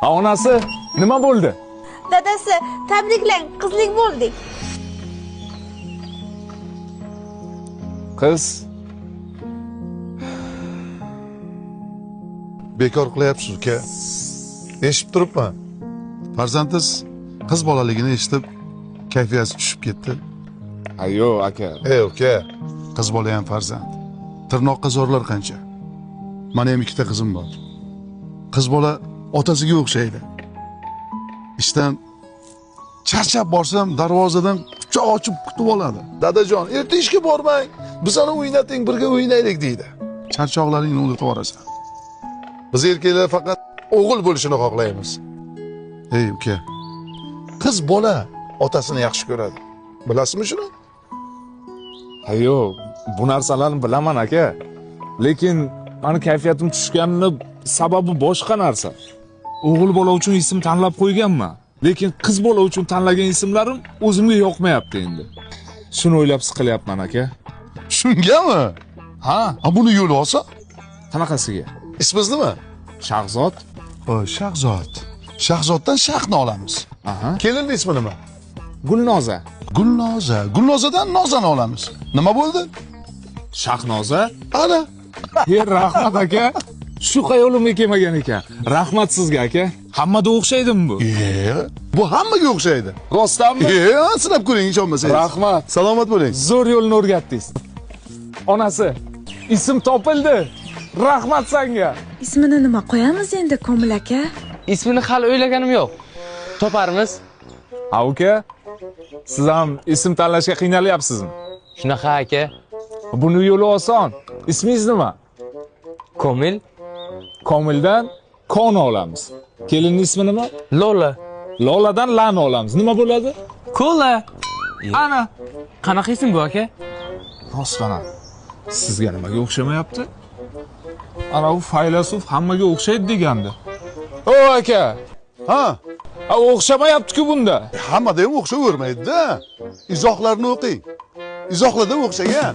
Onasi, nima bo'ldi? Dadasi, tabriklang, qizlik bo'ldik. Qiz. Bekor qilyapsiz uka. Eshitib turibman. Farzandingiz qiz bolaligini eshitib, kayfiyati tushib ketdi. Ayo, aka. Ey uka, qiz bola ham farzand. Tirnoqqa zo'rlar qancha. Mana ham ikkita qizim bor. Qiz bola otasiga o'xshaydi. Ishdan charchab borsam darvozadan quchoq ochib kutib oladi. Dadajon, erta ishga bormang. Bizani o'ynating, birga o'ynaylik deydi. Charchoqlaringni unutib yuborasan. Biz erkaklar faqat o'g'il bo'lishini xohlaymiz. Ey uka, qiz bola otasini yaxshi ko'radi. Bilasizmi shuni? Ayo, bu narsalarni bilaman aka. Lekin meni kayfiyatim tushganini sababi boshqa narsa. O'g'il bola uchun ism tanlab qo'yganman. Lekin qiz bola uchun tanlagan ismlarim o'zimga yoqmayapti endi. Shuni o'ylab siqilyapman aka. Shungami? Ha, Buni yo'l olsa? qanaqasiga? Ismingiz nima? Shahzod. Shahzod. Shahzoddan Shahni olamiz. Aha. Kelinning ismi nima? Gulnoza. Gulnoza. Gulnozadan Nozani olamiz. Nima bo'ldi? Shahnoza? Ana. Rahmat aka. Shu xayolimga kelmagan ekan. Rahmat sizga aka. Hammada o'xshaydimi bu? Bu hammaga o'xshaydi. Rostdanmi? Sinab ko'ring, ishonmasangiz. Rahmat. Salomat bo'ling. Zo'r yo'lni o'rgatdingiz. Onasi, ism topildi. Rahmat senga. Ismini nima qo'yamiz endi, Komil aka? Ismini hali o'ylaganim yo'q. Toparmiz. Ha uka, siz ham ism tanlashga qiynalyapsizmi? Shunaqa aka. Buni yo'li oson. Ismingiz nima? Komil, Komildan Koni olamiz. Kelinning ismi nima? Lola, Loladan Lani olamiz. Nima bo'ladi? Kola. Ana, qanaqa ism bu aka? Rostdan. Sizga nimaga o'xshamayapti? Ana u faylasuf hammaga o'xshaydi degandi. O aka. Ha, O'xshamayapti-ku bunda. hammada ham o'xshavermaydi-da. Izohlarni o'qing. Izohlarda o'xshagan.